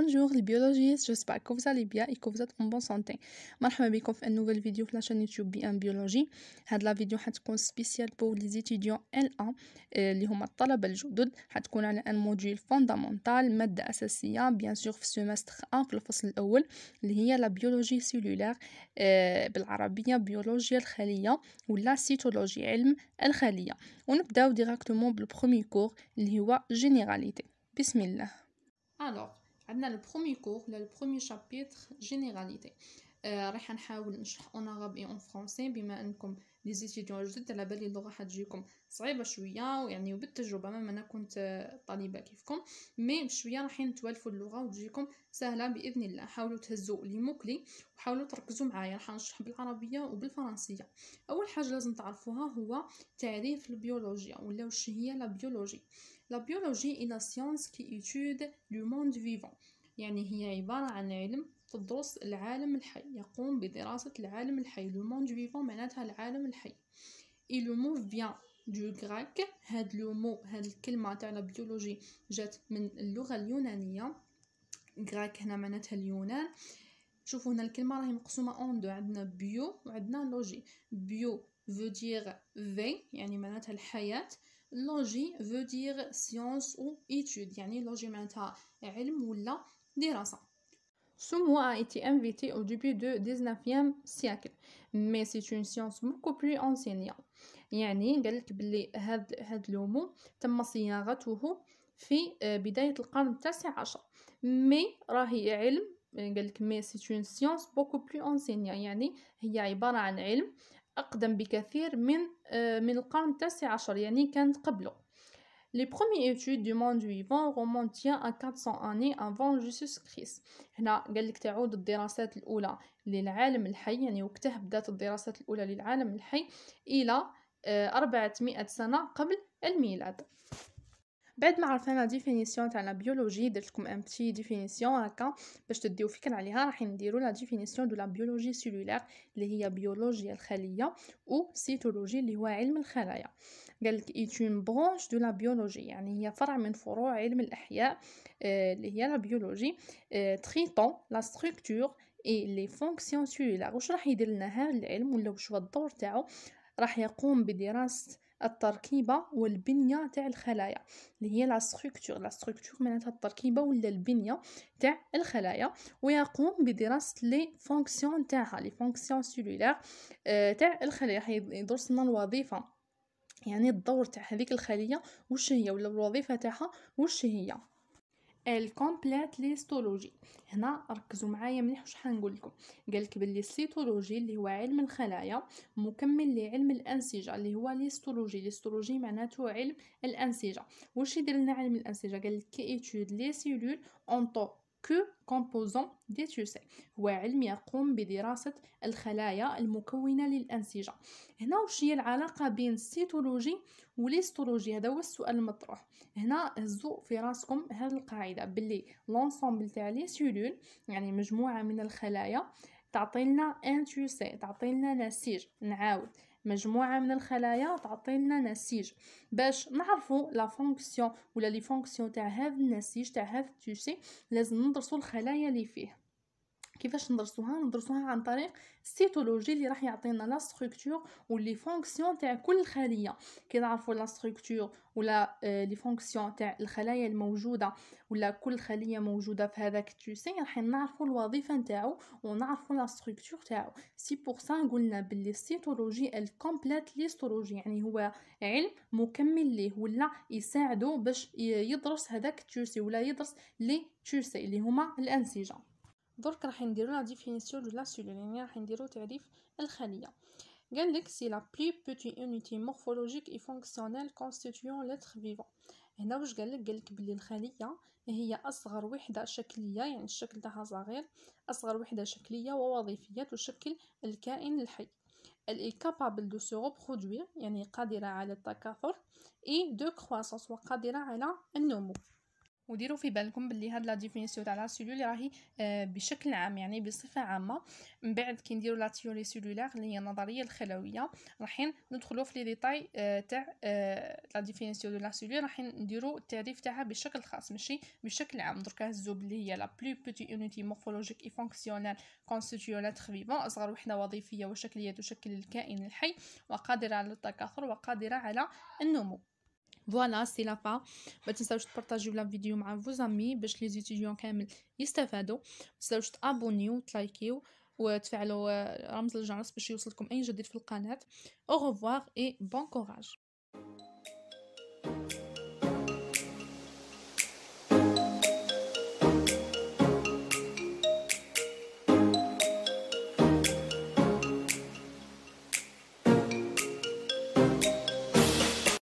Bonjour les biologistes, j'espère que vous allez bien et que vous êtes en bonne santé. مرحبا بكم في un nouvel vidéo في la chaîne YouTube BN Biologie. هاد لا فيديو حتكون سبيسيال بور لي étudiants L1 اللي هما الطلبة الجدد. حتكون على ان موديول فوندامونتال، مادة أساسية بيان سور في السيمستر 1 في الفصل الأول اللي هي لا بيولوجي سيلولار، بالعربية بيولوجيا الخلية ولا سيتولوجي علم الخلية. ونبداو ديراكتومون بالبرومي كور اللي هو جينيراليتي. بسم الله. Alors, عندنا le premier cours, le premier chapitre, généralité. راح نحاول نشرح en arabe et en français بما انكم لي زيتيديون جدد. على بالي اللغه حتجيكم صعيبه شويه ويعني وبالتجربه، ما انا كنت طالبه كيفكم، مي بشويه راح نتوالفوا اللغه وتجيكم سهله باذن الله. حاولوا تهزوا لي موكلي وحاولوا تركزوا معايا. راح نشرح بالعربيه وبالفرنسيه. اول حاجه لازم تعرفوها هو تعريف البيولوجيا ولا وش هي لا بيولوجي. La biologie est la science qui étudie le monde vivant. يعني هي عبارة عن علم تدرس العالم الحي، يقوم بدراسة العالم الحي. le monde vivant معناتها العالم الحي. et le mot vient du grec. هاد لو مو، هاد الكلمة تاع لا بيولوجي جات من اللغة اليونانية. grec هنا معناتها اليونان. شوفوا هنا الكلمة راهي مقسومة en deux، عندنا بيو وعندنا لوجي. بيو veut dire vie يعني معناتها الحياة. لوجي veut dire science ou étude يعني لوجي معناتها علم ولا دراسة. Ce mot a été inventé au début du 19e siècle, mais c'est une science beaucoup plus ancienne. يعني قالك بلي هاد لو مو تم صياغته في بداية القرن التاسع عشر، مي راهي علم. قالك مي c'est une science beaucoup plus ancienne يعني هي عبارة عن علم أقدم بكثير من القرن التاسع عشر، يعني كانت قبله. Les premières études du monde vivant remontent à 400 années avant Jésus-Christ. هنا قالك تعود الدراسات الأولى للعالم الحي، يعني وقتها بدأت الدراسات الأولى للعالم الحي إلى 400 سنة قبل الميلاد. بعد ما عرفنا لا ديفينيسيون تاع لا بيولوجي، درت لكم ان بتي ديفينيسيون هكا باش تديو فكره عليها. راح نديرو لا ديفينيسيون دو لا بيولوجي سيلولار اللي هي بيولوجيا الخليه، و سيتولوجي اللي هو علم الخلايا. قالك ايت اون برانش دو لا بيولوجي يعني هي فرع من فروع علم الاحياء اللي هي لا بيولوجي. تريتون لا ستركتور اي لي فونكسيون سيلولار. واش راح يدير لنا هذا العلم ولا واش هو الدور تاعو؟ راح يقوم بدراسه التركيبة والبنية تاع الخلايا اللي هي لا ستركتور. لا ستركتور معناتها التركيبة ولا البنية تاع الخلايا، ويقوم بدراسة لي فونكسيون تاعها، لي فونكسيون سيلولار تاع الخلايا. يدرس لنا الوظيفة، يعني الدور تاع هذيك الخلية واش هي ولا الوظيفة تاعها واش هي. الكومبليت ليستولوجي. هنا ركزوا معايا مليح واش حنقول لكم. قالك باللي السيتولوجي اللي هو علم الخلايا مكمل لعلم الانسجه اللي هو ليستولوجي. ليستولوجي معناته علم الانسجه. واش يدير لنا علم الانسجه؟ قالك كي ايتود لي سيلول اون طو كو كومبوزون دي تيوسي. هو علم يقوم بدراسه الخلايا المكونه للانسجه. هنا واش هي العلاقه بين السيتولوجي وليستولوجي؟ هذا هو السؤال المطروح. هنا هزوا في راسكم هذه القاعده باللي لونسومبل تاع لي سيلول يعني مجموعه من الخلايا تعطي لنا ان تيوسي، تعطي لنا نسيج. نعاود، مجموعه من الخلايا تعطي لنا نسيج. باش نعرفوا لا فونكسيون ولا لي فونكسيون تاع هذا النسيج تاع هذا التيوسي لازم ندرسوا الخلايا اللي فيه. كيفاش ندرسوها عن طريق السيتولوجي اللي راح يعطينا لا ستركتور ولي فونكسيون تاع كل خليه. كي نعرفوا لا ستركتور ولا لي فونكسيون تاع الخلايا الموجوده ولا كل خليه موجوده في هذاك التيوسي، راح نعرفوا الوظيفه نتاعو ونعرفوا لا ستركتور تاعو. سي بور سا قلنا باللي السيتولوجي الكومبليت ليستولوجي يعني هو علم مكمل ليه ولا يساعده باش يدرس هذاك التيوسي ولا يدرس لي تيوسي اللي هما الانسجه. درك راح نديرو لا ديفينيسيون دو لا سيلول يعني راح نديرو تعريف الخليه. قالك سي لا بلو بوتي اونيتي مورفولوجيك اي فونكسيونيل كونستيتيون لتر فيفون. هنا واش قالك بلي الخليه هي اصغر وحده شكليه، يعني الشكل تاعها صغير، اصغر وحده شكليه ووظيفيه تشكل الكائن الحي. elle est capable de se reproduire يعني قادره على التكاثر، et de croissance وقادره على النمو. وديروا في بالكم باللي هاد لا ديفينيسيون تاع لا سيلول راهي بشكل عام، يعني بصفه عامه. من بعد كي نديروا لا تيوري سيلولار اللي هي النظريه الخلويه، راح ندخلوا في لي ديتاي تاع لا ديفينيسيون دو لا سيلول، راح نديروا التعريف تاعها بشكل خاص ماشي بشكل عام. دركا هزوا باللي هي لا بلو بوتي يونيتي مورفولوجيك اي فونكسيونيل كونستيتيو لاتر فيفون، اصغر وحده وظيفيه وشكليه تشكل الكائن الحي، وقادره على التكاثر وقادره على النمو. فوالا سي لا فا. ما تنساوش تبارطاجيو لا فيديو مع فوز امي باش لي زيتيديون كامل يستفادوا. ما تنساوش تابونيو وتلايكيو وتفعلوا رمز الجرس باش يوصلكم اي جديد في القناه. او revoir et bon courage.